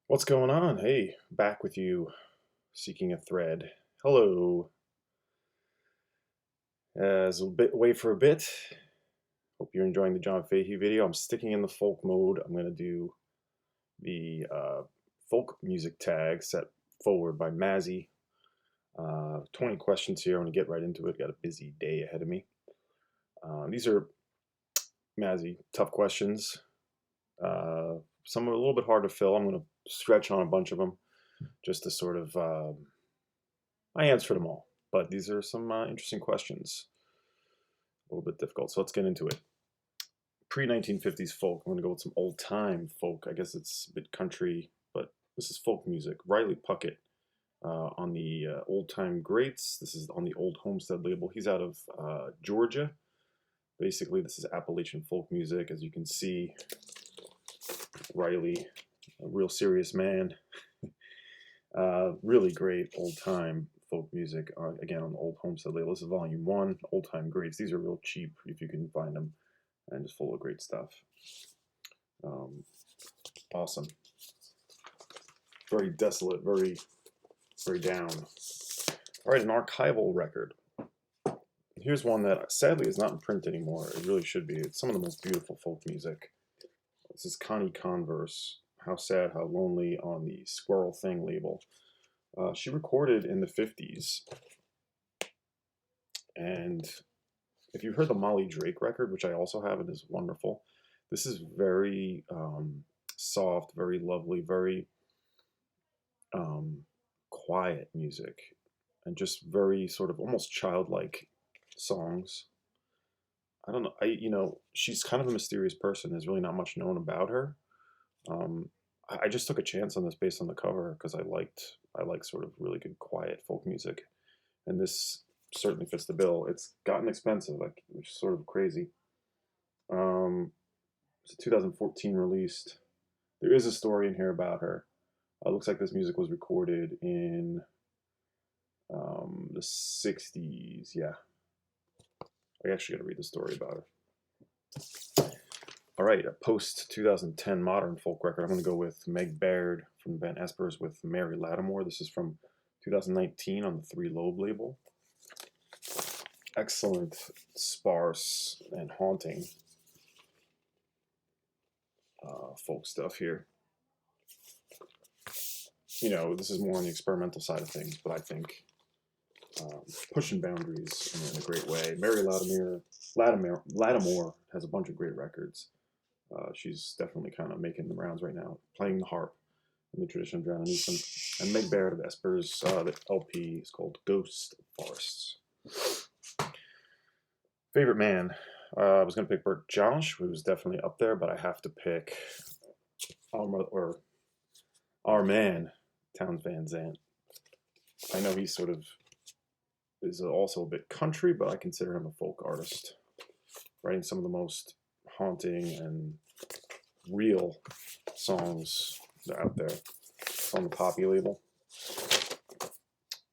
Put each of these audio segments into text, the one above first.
What's going on? Hey, back with you, seeking a thread. Hello. As a bit away for a bit. Hope you're enjoying the John Fahey video. I'm sticking in the folk mode. I'm gonna do the folk music tag set forward by Mazzy. 20 questions here. I'm gonna get right into it. Got a busy day ahead of me. These are Mazzy tough questions. Some are a little bit hard to fill. I'm gonna stretch on a bunch of them just to sort of I answered them all, but these are some interesting questions. A little bit difficult, so let's get into it. Pre-1950s folk. I'm going to go with some old-time folk. I guess it's a bit country, but this is folk music. Riley Puckett on the old-time greats. This is on the Old Homestead label. He's out of Georgia. Basically, this is Appalachian folk music. As you can see, Riley, a real serious man. Really great old-time folk music, again on the Old Homestead label. This is volume 1, Old Time Greats. These are real cheap if you can find them, and just full of great stuff. Awesome. Very desolate, very, very down. All right, an archival record. Here's one that sadly is not in print anymore. It really should be. It's some of the most beautiful folk music. This is Connie Converse, How Sad, How Lonely, on the Squirrel Thing label. She recorded in the 50s, and if you've heard the Molly Drake record, which I also have, it is wonderful. This is very soft, very lovely, very quiet music, and just very sort of almost childlike songs. I don't know. She's kind of a mysterious person. There's really not much known about her. I just took a chance on this based on the cover because I like sort of really good quiet folk music, and this certainly fits the bill. It's gotten expensive, which is sort of crazy. It's a 2014 released. There is a story in here about her. It looks like this music was recorded in the 60s. Yeah, I actually got to read the story about her. All right, a post-2010 modern folk record. I'm going to go with Meg Baird from the band Espers with Mary Lattimore. This is from 2019 on the Three Lobe label. Excellent, sparse, and haunting folk stuff here. This is more on the experimental side of things, but I think pushing boundaries in a great way. Mary Lattimore has a bunch of great records. She's definitely kind of making the rounds right now, playing the harp in the tradition of John Newsom. And Meg Baird of Espers, the LP is called Ghost Forests. Favorite man. I was going to pick Bert Jansch, who was definitely up there, but I have to pick our man, Townes Van Zandt. I know he sort of is also a bit country, but I consider him a folk artist, writing some of the most haunting and real songs that are out there. It's on the Poppy label.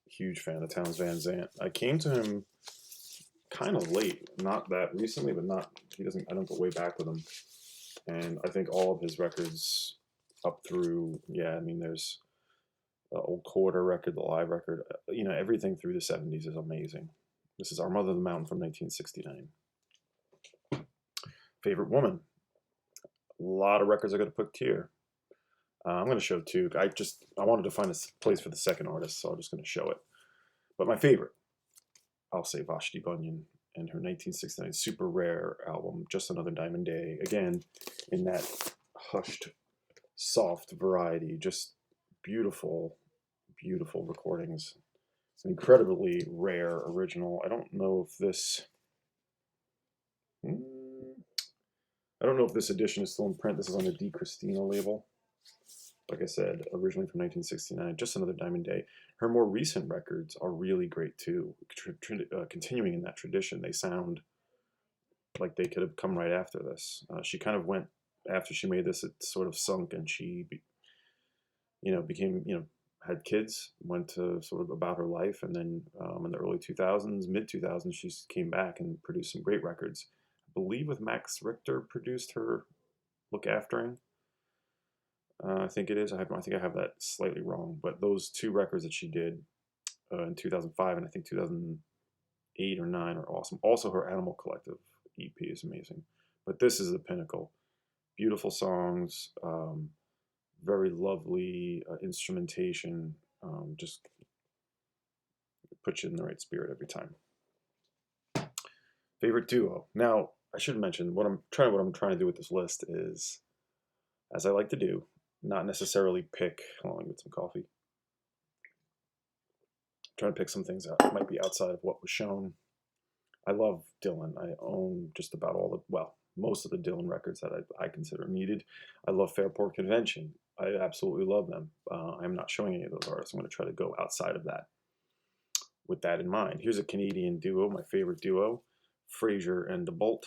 Huge fan of Townes Van Zandt. I came to him kind of late, not that recently, but I don't go way back with him. And I think all of his records up through, there's the Old Quarter record, the live record, everything through the 70s is amazing. This is Our Mother the Mountain from 1969. Favorite woman. A lot of records I got to put here. I'm going to show two. I wanted to find a place for the second artist, so I'm just going to show it. But my favorite, I'll say Vashti Bunyan and her 1969 super rare album, Just Another Diamond Day. Again, in that hushed, soft variety, just beautiful, beautiful recordings. It's an incredibly rare original. I don't know if this edition is still in print. This is on the D. Christina label. Like I said, originally from 1969, Just Another Diamond Day. Her more recent records are really great too. Continuing in that tradition, they sound like they could have come right after this. She kind of went, after she made this, it sort of sunk, and she, became, had kids, went to sort of about her life, and then in the early 2000s, mid 2000s, she came back and produced some great records. I believe with Max Richter produced her Look Aftering. I think it is. I think I have that slightly wrong, but those two records that she did in 2005 and I think 2008 or 9 are awesome. Also, her Animal Collective EP is amazing, but this is the pinnacle. Beautiful songs, very lovely instrumentation. Just puts you in the right spirit every time. Favorite duo. Now, I should mention what I'm trying to do with this list is, as I like to do, not necessarily pick. Hold on, get some coffee. Trying to pick some things out that might be outside of what was shown. I love Dylan. I own just about all the, well, most of the Dylan records that I consider needed. I love Fairport Convention. I absolutely love them. I'm not showing any of those artists. I'm going to try to go outside of that. With that in mind, here's a Canadian duo, my favorite duo, Fraser and DeBolt.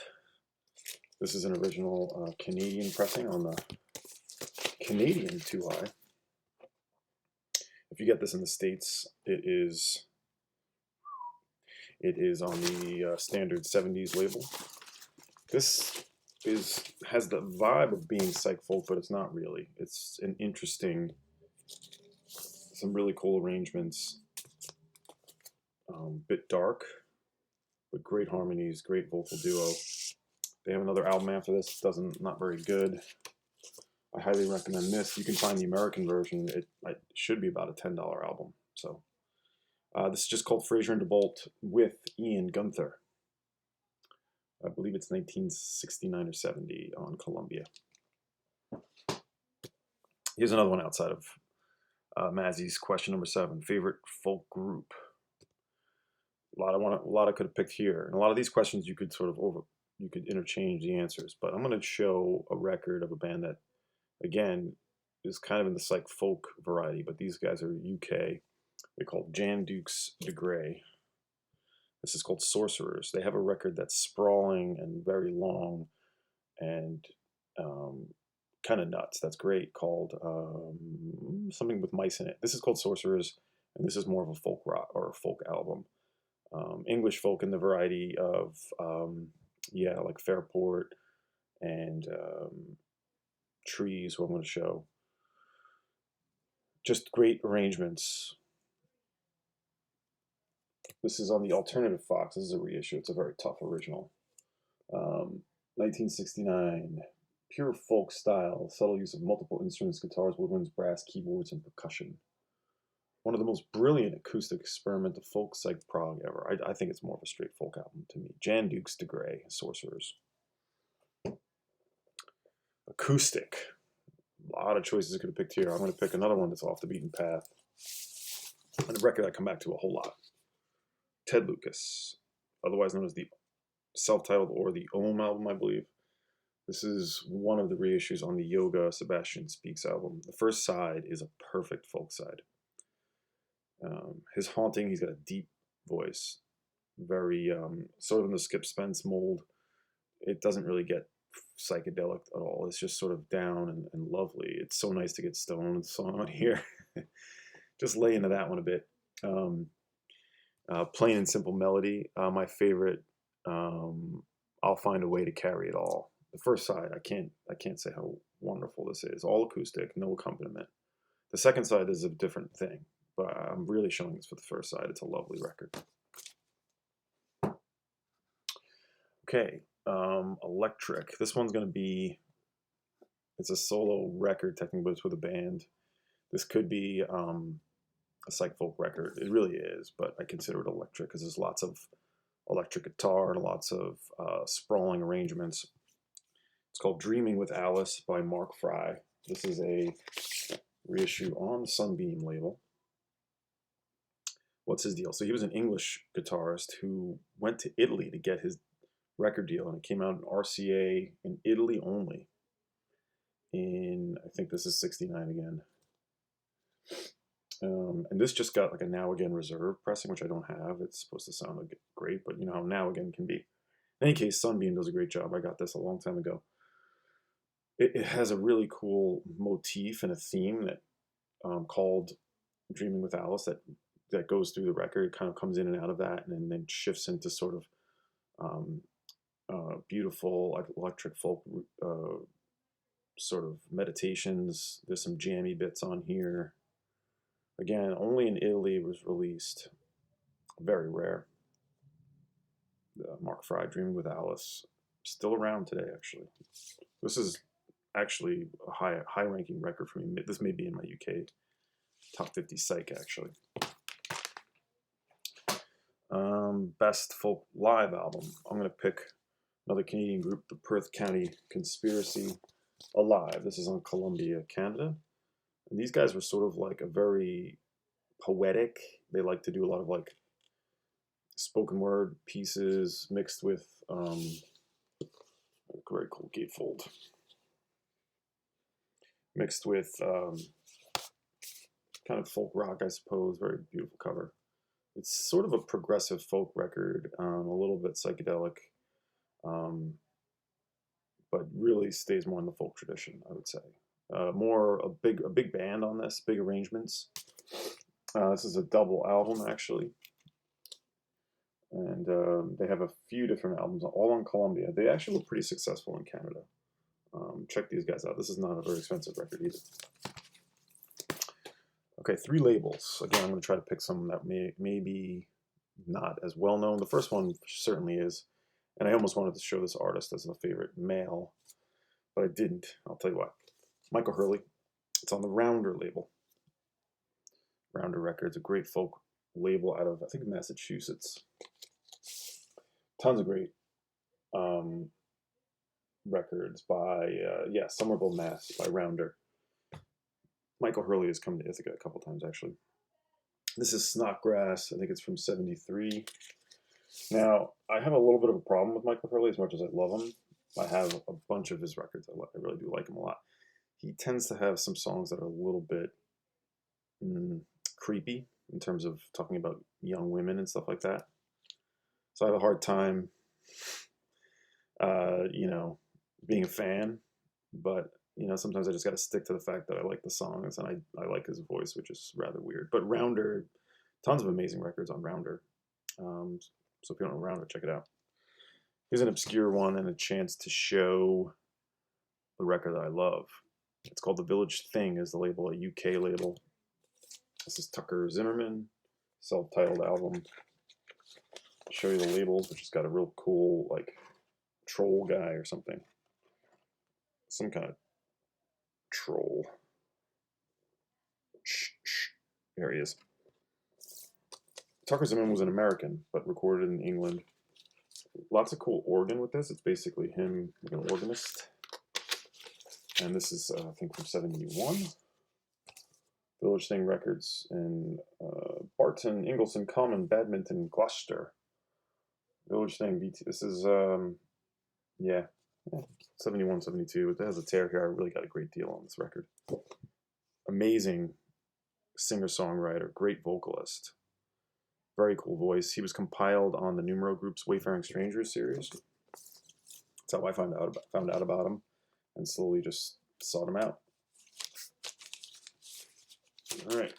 This is an original Canadian pressing on the Canadian 2i. If you get this in the States, it is on the standard 70s label. This has the vibe of being psych folk, but it's not really. It's an interesting, some really cool arrangements. Bit dark, but great harmonies, great vocal duo. They have another album after this. Not very good. I highly recommend this. You can find the American version. It should be about a $10 album. So this is just called Fraser and DeBolt with Ian Gunther. I believe it's 1969 or 70 on Columbia. Here's another one outside of Mazzy's question number 7. Favorite folk group. A lot I could have picked here, and a lot of these questions you could interchange the answers. But I'm going to show a record of a band that, again, is kind of in the psych folk variety. But these guys are UK. They're called Dukes Degray. This is called Sorcerers. They have a record that's sprawling and very long and kind of nuts. That's great, called something with mice in it. This is called Sorcerers, and this is more of a folk rock or a folk album. English folk in the variety of, like Fairport and Trees, who I'm going to show. Just great arrangements. This is on the Alternative Fox. This is a reissue. It's a very tough original. 1969. Pure folk style. Subtle use of multiple instruments, guitars, woodwinds, brass, keyboards, and percussion. One of the most brilliant acoustic experimental folk psych prog ever. I think it's more of a straight folk album to me. Dukes Degray, Sorcerers. Acoustic. A lot of choices I could have picked here. I'm going to pick another one that's off the beaten path. And a record I come back to a whole lot. Ted Lucas, otherwise known as the self-titled or the Ohm album, I believe. This is one of the reissues on the Yoga Sebastian Speaks album. The first side is a perfect folk side. His haunting, he's got a deep voice, very sort of in the Skip Spence mold. It doesn't really get psychedelic at all. It's just sort of down and lovely. It's so nice to get stoned song on here. Just lay into that one a bit. Plain and simple melody. My favorite. I'll find a way to carry it all. The first side, I can't say how wonderful this is. All acoustic, no accompaniment. The second side is a different thing, but I'm really showing this for the first side. It's a lovely record. Okay, Electric. This one's going to be, it's a solo record technically, but it's with a band. This could be a psych folk record. It really is, but I consider it electric because there's lots of electric guitar and lots of sprawling arrangements. It's called Dreaming with Alice by Mark Frye. This is a reissue on the Sunbeam label. What's his deal? So he was an English guitarist who went to Italy to get his record deal, and it came out in RCA in Italy only. I think this is 69 again. And this just got like a Now Again Reserve pressing, which I don't have. It's supposed to sound like great, but you know how Now Again can be. In any case, Sunbeam does a great job. I got this a long time ago. It has a really cool motif and a theme that called Dreaming with Alice that goes through the record. It kind of comes in and out of that, and then shifts into sort of beautiful electric folk sort of meditations. There's some jammy bits on here. Again, only in Italy it was released. Very rare. Mark Frye, Dreaming with Alice. Still around today, actually. This is actually a high ranking record for me. This may be in my UK top 50 psych, actually. Best folk live album. I'm going to pick another Canadian group, the Perth County Conspiracy Alive. This is on Columbia, Canada. And these guys were sort of like a very poetic. They like to do a lot of like spoken word pieces mixed with very cool gatefold. Mixed with kind of folk rock, I suppose. Very beautiful cover. It's sort of a progressive folk record, a little bit psychedelic, but really stays more in the folk tradition, I would say. More a big band on this, big arrangements. This is a double album, actually. And they have a few different albums, all on Columbia. They actually were pretty successful in Canada. Check these guys out. This is not a very expensive record either. Okay, 3 labels. Again, I'm going to try to pick some that may be not as well known. The first one certainly is, and I almost wanted to show this artist as a favorite male, but I didn't. I'll tell you why. Michael Hurley. It's on the Rounder label. Rounder Records, a great folk label out of, I think, Massachusetts. Tons of great records by, Somerville, Mass. by Rounder. Michael Hurley has come to Ithaca a couple times, actually. This is Snodgrass. I think it's from '73. Now, I have a little bit of a problem with Michael Hurley, as much as I love him. I have a bunch of his records. I really do like him a lot. He tends to have some songs that are a little bit creepy in terms of talking about young women and stuff like that. So I have a hard time, being a fan. But sometimes I just got to stick to the fact that I like the songs and I like his voice, which is rather weird. But Rounder, tons of amazing records on Rounder. So if you don't know Rounder, check it out. Here's an obscure one and a chance to show the record that I love. It's called The Village Thing, is the label, a UK label. This is Tucker Zimmerman, self-titled album. I'll show you the labels, which has got a real cool, like, troll guy or something. Some kind of troll. There he is. Tucker Zimmerman was an American, but recorded in England. Lots of cool organ with this. It's basically him, an organist. And this is, I think, from '71. Village Thing Records in Barton, Ingleston Common, Badminton, Gloucester. Village Thing, BT. This is, 71, 72. It has a tear here. I really got a great deal on this record. Amazing singer-songwriter, great vocalist. Very cool voice. He was compiled on the Numero Group's Wayfaring Strangers series. That's how I found out about him, and slowly just sought him out. All right.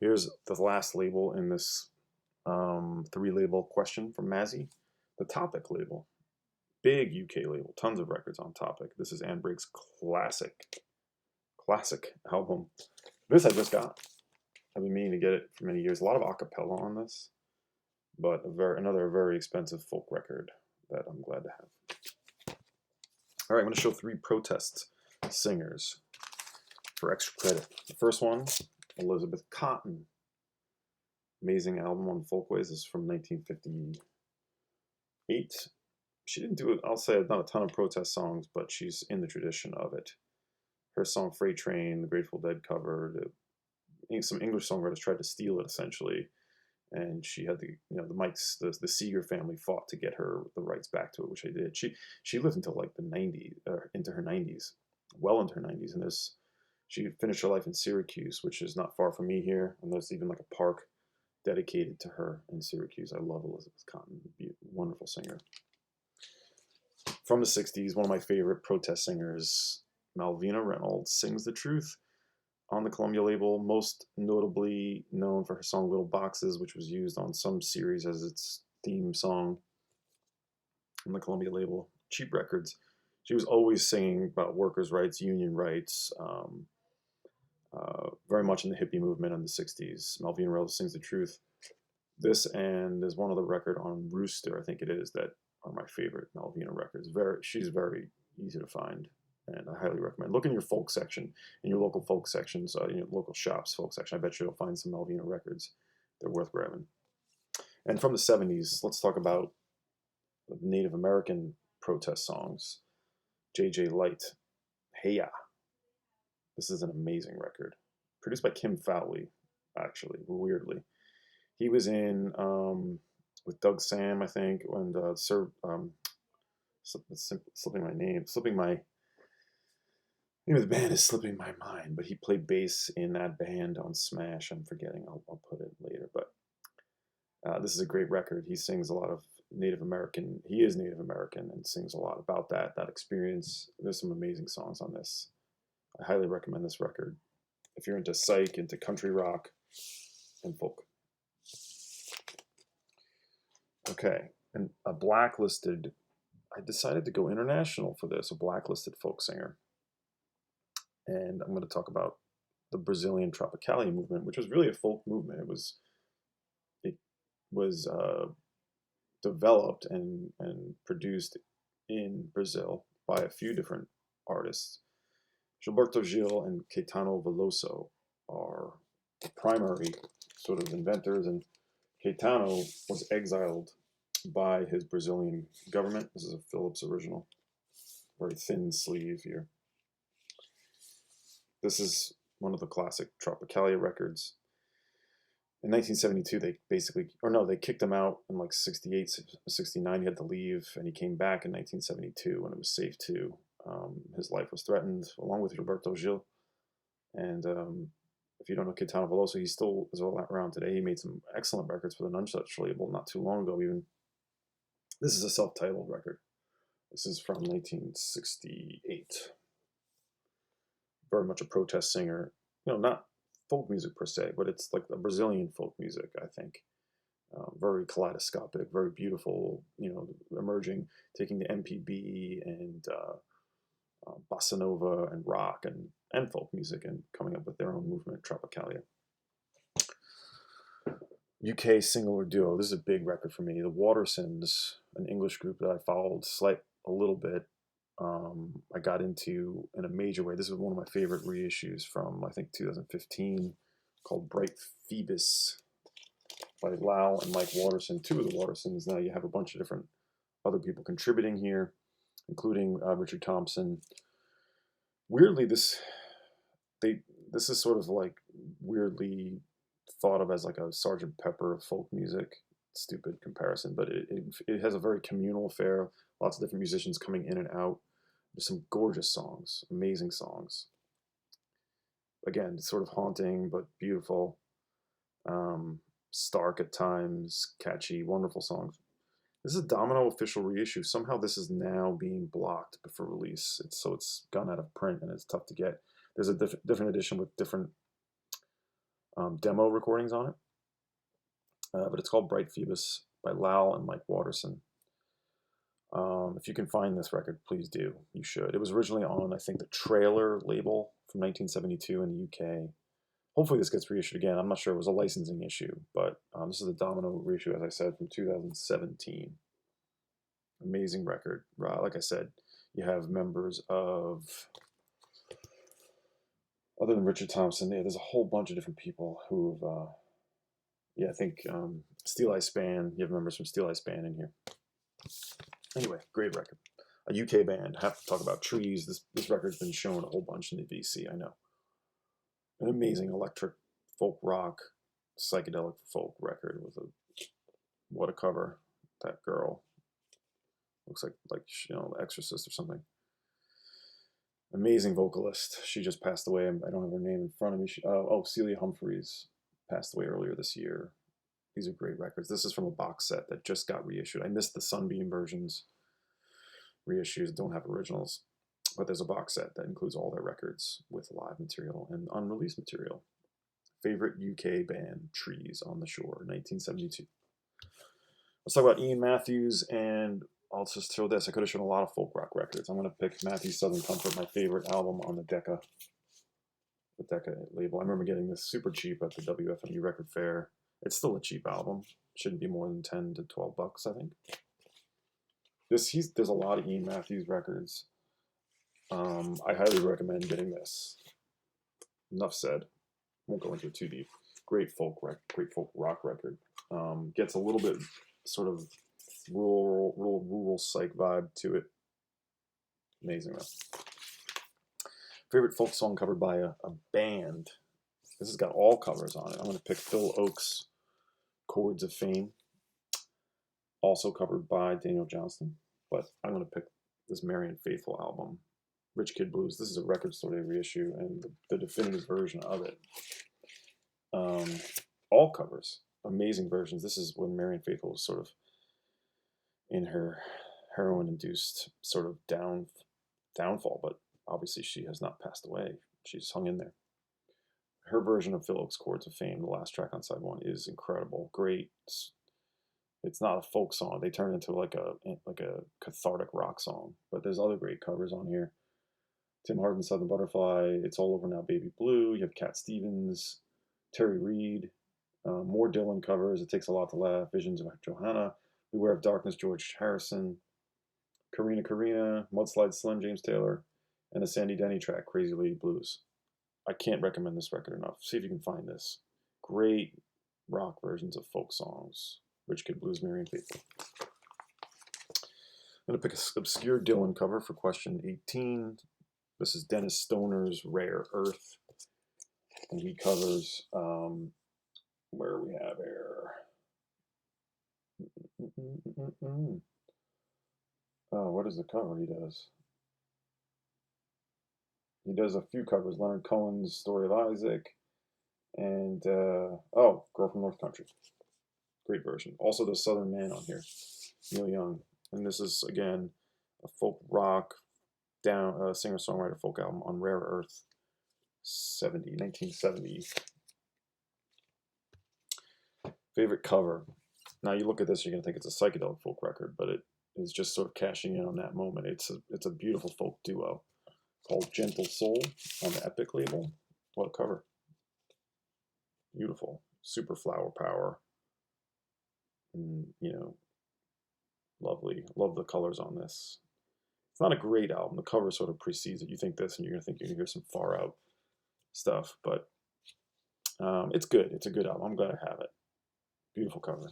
Here's the last label in this 3-label question from Mazzy. The Topic label. Big UK label. Tons of records on Topic. This is Anne Briggs' classic album. This I just got. I've been meaning to get it for many years. A lot of acapella on this, but another very expensive folk record that I'm glad to have. All right, I'm going to show 3 protest singers for extra credit. The first one, Elizabeth Cotten. Amazing album on Folkways. This is from 1958. She didn't do it, I'll say, not a ton of protest songs, but she's in the tradition of it. Her song Freight Train, the Grateful Dead cover, some English songwriters tried to steal it, essentially, and she had the Mikes, the Seeger family fought to get her the rights back to it, which they did. She lived until like the 90s, into her 90s, well into her 90s, and she finished her life in Syracuse, which is not far from me here, and there's even like a park dedicated to her in Syracuse. I love Elizabeth Cotten, wonderful singer. From the 60s, one of my favorite protest singers, Melvin Reynolds, sings the truth on the Columbia label, most notably known for her song Little Boxes, which was used on some series as its theme song on the Columbia label. Cheap Records. She was always singing about workers' rights, union rights, very much in the hippie movement in the 60s. Melvin Reynolds Sings the Truth. This and there's one other record on Rooster, I think it is, that are my favorite Melvina records. She's very easy to find, and I highly recommend. Look in your folk section, in your local folk sections, in your local shops folk section. I bet you'll find some Melvina records. They're worth grabbing. And from the 70s, let's talk about Native American protest songs. J.J. Light, Hey Ya. This is an amazing record. Produced by Kim Fowley, actually, weirdly. He was in with Doug Sam, I think, and slipping my name of the band is slipping my mind, but he played bass in that band on Smash. I'm forgetting. I'll put it later, but this is a great record. He sings a lot of Native American. He is Native American and sings a lot about that experience. There's some amazing songs on this. I highly recommend this record if you're into psych, into country rock, and folk. Okay, and a blacklisted. I decided to go international for this. A blacklisted folk singer, and I'm going to talk about the Brazilian Tropicalia movement, which was really a folk movement. It was developed and produced in Brazil by a few different artists. Gilberto Gil and Caetano Veloso are the primary sort of inventors, and Caetano was exiled by his Brazilian government. This is a Phillips original, very thin sleeve here. This is one of the classic Tropicalia records. In 1972, they kicked him out in like 68, 69. He had to leave, and he came back in 1972 when it was safe to. His life was threatened, along with Gilberto Gil. And if you don't know Caetano Veloso, he still is around today. He made some excellent records for the Nunchuck label not too long ago, even. This is a self-titled record. This is from 1968. Very much a protest singer. Not folk music per se, but it's like the Brazilian folk music, I think. Very kaleidoscopic, very beautiful, emerging, taking the MPB and bossa nova and rock and folk music and coming up with their own movement, Tropicalia. UK single or duo. This is a big record for me. The Wattsons, an English group that I followed a little bit. I got into in a major way. This is one of my favorite reissues from, I think, 2015, called Bright Phoebus by Lal and Mike Watterson. Two of the Wattersons. Now you have a bunch of different other people contributing here, including Richard Thompson. Weirdly, this is sort of like weirdly thought of as like a Sgt. Pepper of folk music. Stupid comparison, but it has a very communal affair. Lots of different musicians coming in and out. There's some gorgeous songs, amazing songs. Again, sort of haunting but beautiful. Stark at times, catchy, wonderful songs. This is a Domino official reissue. Somehow this is now being blocked for release. It's gone out of print and it's tough to get. There's a different edition with different demo recordings on it. But it's called Bright Phoebus by Lal and Mike Watterson. If you can find this record, please do. You should. It was originally on, I think, the Trailer label from 1972 in the UK. Hopefully this gets reissued again. I'm not sure. It was a licensing issue, but this is a Domino reissue, as I said, from 2017. Amazing record. Like I said, you have members of, other than Richard Thompson, there's a whole bunch of different people who've, I think Steel Eye Span, you have members from Steel Eye Span in here. Anyway, great record. A UK band. Have to talk about Trees. This record's been shown a whole bunch in the VC, I know. An amazing electric folk rock, psychedelic folk record with what a cover. That girl looks like The Exorcist or something. Amazing vocalist. She just passed away. I don't have her name in front of me. Celia Humphreys passed away earlier this year. These are great records. This is from a box set that just got reissued. I missed the Sunbeam versions. Reissues don't have originals. But there's a box set that includes all their records with live material and unreleased material. Favorite UK band, Trees on the Shore, 1972. Let's talk about Ian Matthews and I'll just show this. I could have shown a lot of folk rock records. I'm going to pick Matthew's Southern Comfort, my favorite album on the Decca label. I remember getting this super cheap at the WFMU Record Fair. It's still a cheap album. Shouldn't be more than 10 to 12 bucks, I think. There's a lot of Ian Matthews records. I highly recommend getting this. Enough said. Won't go into it too deep. Great folk rock record. Gets a little bit sort of rural psych vibe to it. Amazing though. Favorite folk song covered by a band. This has got all covers on it. I'm going to pick Phil Oakes' Chords of Fame. Also covered by Daniel Johnston. But I'm going to pick this Marian Faithfull album, Rich Kid Blues. This is a Record Store Day reissue and the definitive version of it. All covers. Amazing versions. This is when Marian Faithfull was sort of in her heroin-induced sort of downfall, but obviously she has not passed away. She's hung in there. Her version of Phil Oakes' Chords of Fame, the last track on side one, is incredible. Great. It's not a folk song. They turn it into like a cathartic rock song. But there's other great covers on here. Tim Hardin's Southern Butterfly, It's All Over Now, Baby Blue. You have Cat Stevens, Terry Reid, more Dylan covers. It Takes a Lot to Laugh, Visions of Johanna, Beware of Darkness, George Harrison, Karina, Mudslide Slim, James Taylor, and the Sandy Denny track, Crazy Lady Blues. I can't recommend this record enough. See if you can find this. Great rock versions of folk songs. Rich Kid Blues, Marian Faithfull. I'm going to pick an obscure Dylan cover for question 18. This is Dennis Stoner's Rare Earth. And he covers, where we have here. Oh, what is the cover he does? He does a few covers. Leonard Cohen's Story of Isaac. And, Girl from North Country. Great version. Also, the Southern Man on here, Neil Young. And this is, again, a folk rock singer-songwriter folk album on Rare Earth, 1970. Favorite cover. Now you look at this, you're going to think it's a psychedelic folk record, but it is just sort of cashing in on that moment. It's a beautiful folk duo called Gentle Soul on the Epic label. What a cover. Beautiful. Super flower power. And, lovely. Love the colors on this. It's not a great album. The cover sort of precedes it. You think this, and you're going to think you're going to hear some far out stuff, but it's good. It's a good album. I'm glad I have it. Beautiful cover.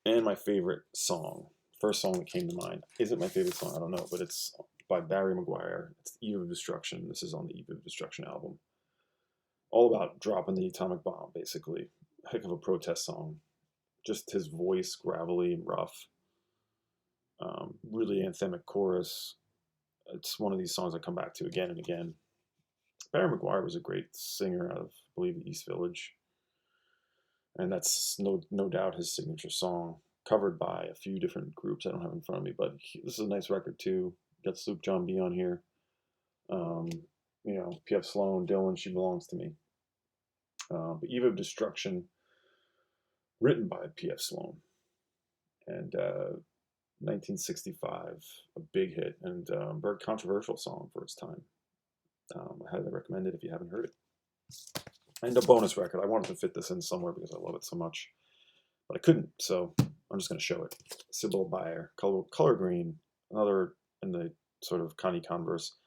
And my favorite song. First song that came to mind. Is it my favorite song? I don't know, but it's by Barry McGuire. It's Eve of Destruction. This is on the Eve of Destruction album. All about dropping the atomic bomb, basically. Heck of a protest song. Just his voice, gravelly and rough. Really anthemic chorus. It's one of these songs I come back to again and again. Barry McGuire was a great singer out of, I believe, the East Village. And that's no doubt his signature song, covered by a few different groups I don't have in front of me. But this is a nice record, too. Got Sloop John B on here. P.F. Sloan, Dylan, She Belongs to Me. But Eve of Destruction, written by P.F. Sloan. And 1965, a big hit, and very controversial song for its time. I highly recommend it if you haven't heard it. And a bonus record. I wanted to fit this in somewhere because I love it so much, but I couldn't, so I'm just going to show it. Sybil Bayer, Color Green, another in the sort of Connie Converse,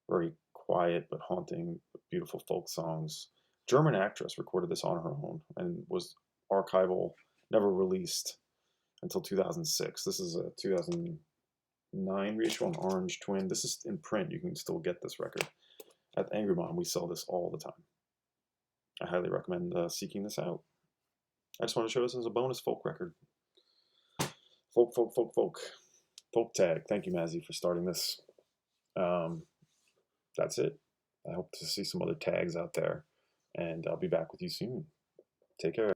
very quiet but haunting, beautiful folk songs. German actress recorded this on her own and was archival, never released until 2006. This is a 2009 reissue on Orange Twin. This is in print. You can still get this record. At Angry Mom, we sell this all the time. I highly recommend seeking this out. I just want to show this as a bonus folk record. Folk. Folk tag. Thank you, Mazzy, for starting this. That's it. I hope to see some other tags out there. And I'll be back with you soon. Take care.